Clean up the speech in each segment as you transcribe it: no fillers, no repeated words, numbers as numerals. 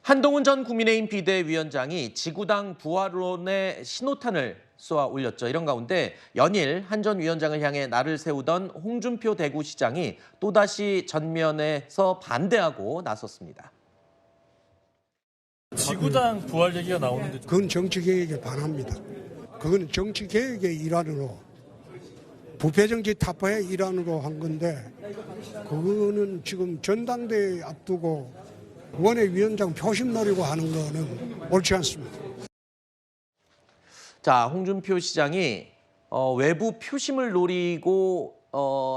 한동훈 전 국민의힘 비대위원장이 지구당 부활론에 신호탄을 쏘아 올렸죠. 이런 가운데 연일 한 전 위원장을 향해 날을 세우던 홍준표 대구시장이 또다시 전면에서 반대하고 나섰습니다. 지구당 부활 얘기가 나오는데 그건 정치개혁에 반합니다. 그건 정치개혁의 일환으로 부패정치 타파의 일환으로 한 건데 그거는 지금 전당대회 앞두고 원외위원장 표심 노리고 하는 거는 옳지 않습니다. 자, 홍준표 시장이 외부 표심을 노리고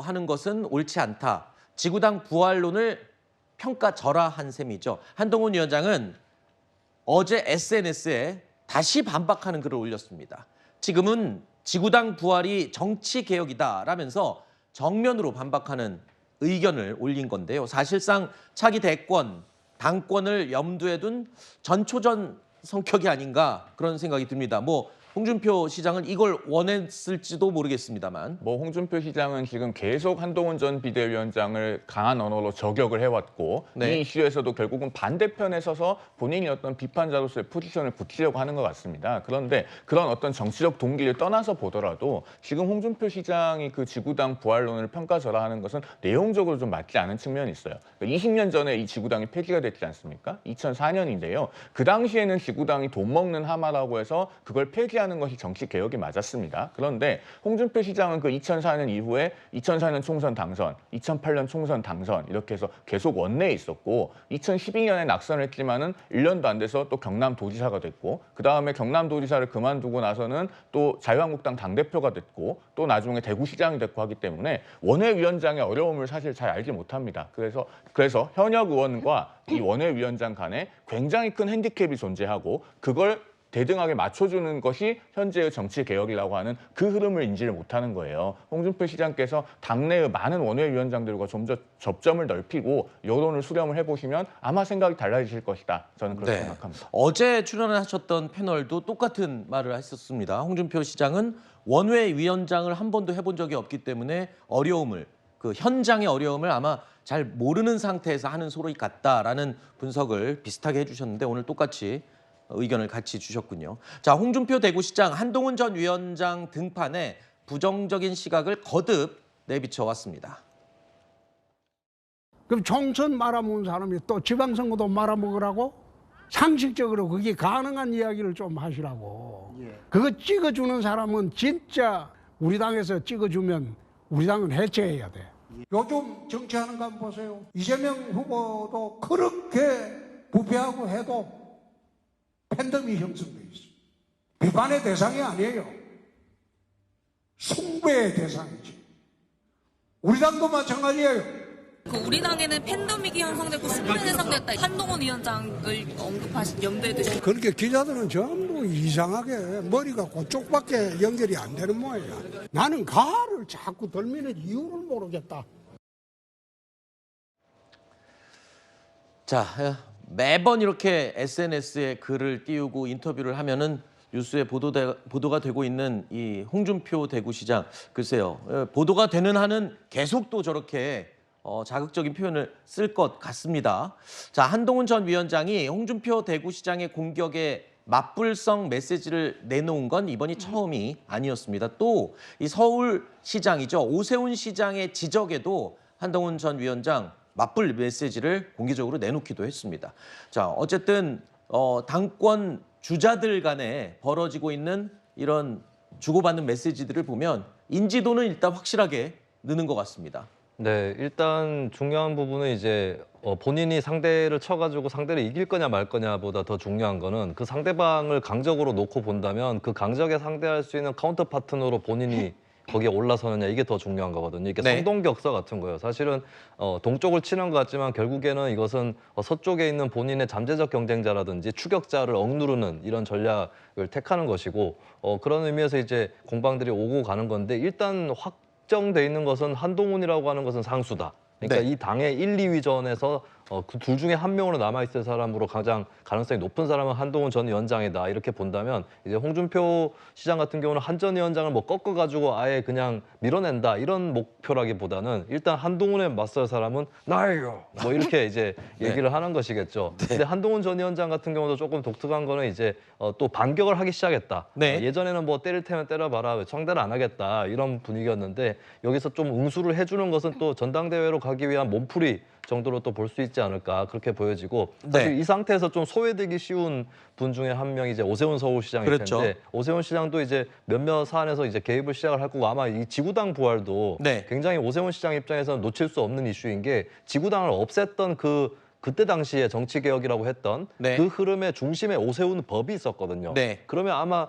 하는 것은 옳지 않다. 지구당 부활론을 평가절하한 셈이죠. 한동훈 위원장은 어제 SNS에 다시 반박하는 글을 올렸습니다. 지금은 지구당 부활이 정치개혁이다라면서 정면으로 반박하는 의견을 올린 건데요. 사실상 차기 대권, 당권을 염두에 둔 전초전 성격이 아닌가 그런 생각이 듭니다. 홍준표 시장은 이걸 원했을지도 모르겠습니다만. 홍준표 시장은 지금 계속 한동훈 전 비대위원장을 강한 언어로 저격을 해왔고 네. 이 이슈에서도 결국은 반대편에 서서 본인이 어떤 비판자로서의 포지션을 굳히려고 하는 것 같습니다. 그런데 그런 어떤 정치적 동기를 떠나서 보더라도 지금 홍준표 시장이 그 지구당 부활론을 평가절하하는 것은 내용적으로 좀 맞지 않은 측면이 있어요. 20년 전에 이 지구당이 폐지가 됐지 않습니까? 2004년인데요. 그 당시에는 지구당이 돈 먹는 하마라고 해서 그걸 폐지하는 것이 정치 개혁이 맞았습니다. 그런데 홍준표 시장은 그 2004년 이후에 2004년 총선 당선, 2008년 총선 당선 이렇게 해서 계속 원내에 있었고 2012년에 낙선을 했지만은 1년도 안 돼서 또 경남도지사가 됐고 그다음에 경남도지사를 그만두고 나서는 또 자유한국당 당대표가 됐고 또 나중에 대구시장이 됐고 하기 때문에 원외위원장의 어려움을 사실 잘 알지 못합니다. 그래서 현역 의원과 이 원외위원장 간에 굉장히 큰 핸디캡이 존재하고 그걸 대등하게 맞춰주는 것이 현재의 정치 개혁이라고 하는 그 흐름을 인지를 못하는 거예요. 홍준표 시장께서 당내의 많은 원외위원장들과 좀 더 접점을 넓히고 여론을 수렴을 해보시면 아마 생각이 달라지실 것이다. 저는 그렇게 생각합니다. 어제 출연하셨던 패널도 똑같은 말을 했었습니다. 홍준표 시장은 원외위원장을 한 번도 해본 적이 없기 때문에 그 현장의 어려움을 아마 잘 모르는 상태에서 하는 소리 같다라는 분석을 비슷하게 해주셨는데 오늘 똑같이 의견을 같이 주셨군요. 자, 홍준표 대구시장 한동훈 전 위원장 등판에 부정적인 시각을 거듭 내비쳐 왔습니다. 그럼 총선 말아먹은 사람이 또 지방선거도 말아먹으라고? 상식적으로 그게 가능한 이야기를 좀 하시라고. 그거 찍어주는 사람은 진짜 우리 당에서 찍어주면 우리 당은 해체해야 돼. 요즘 정치하는 거 한번 보세요. 이재명 후보도 그렇게 부패하고 해도 팬덤이 형성돼 있어. 비판의 대상이 아니에요. 숭배의 대상이지. 우리 당도 마찬가지예요. 우리 당에는 팬덤이 형성되고 숭배 대상됐다. 한동훈 위원장을 언급하신 염두에 두시고. 그렇게 기자들은 전부 이상하게 머리가 그쪽밖에 연결이 안 되는 모양이야. 나는 가를 자꾸 들미는 이유를 모르겠다. 자, 매번 이렇게 SNS에 글을 띄우고 인터뷰를 하면은 뉴스에 보도가 되고 있는 이 홍준표 대구시장, 글쎄요, 보도가 되는 한은 계속 또 저렇게 자극적인 표현을 쓸 것 같습니다. 자, 한동훈 전 위원장이 홍준표 대구시장의 공격에 맞불성 메시지를 내놓은 건 이번이 처음이 아니었습니다. 또 이 서울시장이죠. 오세훈 시장의 지적에도 한동훈 전 위원장 맞불 메시지를 공개적으로 내놓기도 했습니다. 자, 어쨌든 당권 주자들 간에 벌어지고 있는 이런 주고받는 메시지들을 보면 인지도는 일단 확실하게 느는 것 같습니다. 네, 일단 중요한 부분은 이제 본인이 상대를 쳐가지고 상대를 이길 거냐 말 거냐보다 더 중요한 거는 그 상대방을 강적으로 놓고 본다면 그 강적에 상대할 수 있는 카운터 파트너로 본인이 거기에 올라서느냐 이게 더 중요한 거거든요. 이게 네. 성동격서 같은 거예요. 사실은 동쪽을 치는 것 같지만 결국에는 이것은 서쪽에 있는 본인의 잠재적 경쟁자라든지 추격자를 억누르는 이런 전략을 택하는 것이고 그런 의미에서 이제 공방들이 오고 가는 건데 일단 확정돼 있는 것은 한동훈이라고 하는 것은 상수다. 그러니까 네. 이 당의 1, 2위전에서 그 둘 중에 한 명으로 남아 있을 사람으로 가장 가능성이 높은 사람은 한동훈 전 위원장이다 이렇게 본다면 이제 홍준표 시장 같은 경우는 한 전 위원장을 뭐 꺾어가지고 아예 그냥 밀어낸다 이런 목표라기보다는 일단 한동훈에 맞설 사람은 나예요. 뭐 이렇게 이제 네. 얘기를 하는 것이겠죠. 근데 한동훈 전 위원장 같은 경우도 조금 독특한 거는 이제 또 반격을 하기 시작했다. 네. 예전에는 뭐 때릴 테면 때려봐라 상대를 안 하겠다 이런 분위기였는데 여기서 좀 응수를 해주는 것은 또 전당대회로 가기 위한 몸풀이 정도로 또 볼 수 있지 않을까 그렇게 보여지고 사실 네. 이 상태에서 좀 소외되기 쉬운 분 중에 한 명이 이제 오세훈 서울시장일 그렇죠. 텐데 오세훈 시장도 이제 몇몇 사안에서 이제 개입을 시작을 할 거고 아마 이 지구당 부활도 네. 굉장히 오세훈 시장 입장에서는 놓칠 수 없는 이슈인 게 지구당을 없앴던 그때 당시에 정치개혁이라고 했던 네. 그 흐름의 중심에 오세훈 법이 있었거든요. 네. 그러면 아마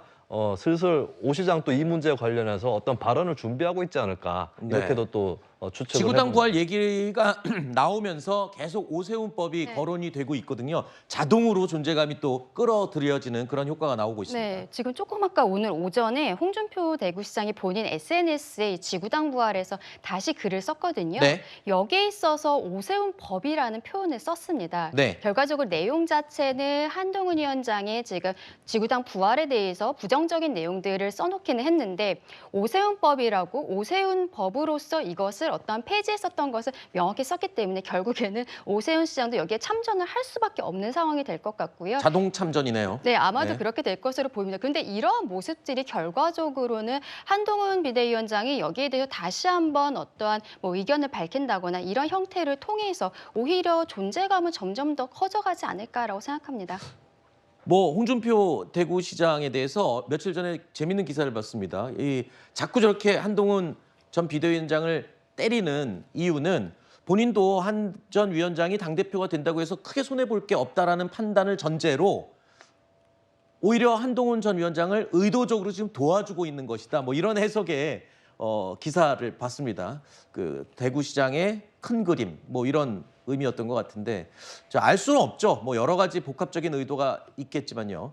슬슬 오 시장 또 이 문제에 관련해서 어떤 발언을 준비하고 있지 않을까 네. 이렇게도 또 추측을 지구당 해봅니다. 부활 얘기가 나오면서 계속 오세훈법이 네. 거론이 되고 있거든요. 자동으로 존재감이 또 끌어들여지는 그런 효과가 나오고 있습니다. 네, 지금 조금 아까 오늘 오전에 홍준표 대구시장이 본인 SNS에 지구당 부활에서 다시 글을 썼거든요. 네. 여기에 있어서 오세훈 법이라는 표현을 썼습니다. 네. 결과적으로 내용 자체는 한동훈 위원장의 지금 지구당 부활에 대해서 부정적인 내용들을 써놓기는 했는데 오세훈 법이라고 오세훈 법으로서 이것을 어떤 폐지했었던 것을 명확히 썼기 때문에 결국에는 오세훈 시장도 여기에 참전을 할 수밖에 없는 상황이 될 것 같고요. 자동 참전이네요. 네, 아마도 네. 그렇게 될 것으로 보입니다. 그런데 이러한 모습들이 결과적으로는 한동훈 비대위원장이 여기에 대해서 다시 한번 어떠한 뭐 의견을 밝힌다거나 이런 형태를 통해서 오히려 존재감은 점점 더 커져가지 않을까라고 생각합니다. 뭐 홍준표 대구시장에 대해서 며칠 전에 재밌는 기사를 봤습니다. 이 자꾸 저렇게 한동훈 전 비대위원장을 때리는 이유는 본인도 한 전 위원장이 당대표가 된다고 해서 크게 손해볼 게 없다라는 판단을 전제로 오히려 한동훈 전 위원장을 의도적으로 지금 도와주고 있는 것이다. 뭐 이런 해석의 기사를 봤습니다. 그 대구시장의 큰 그림 뭐 이런 의미였던 것 같은데 알 수는 없죠. 뭐 여러 가지 복합적인 의도가 있겠지만요.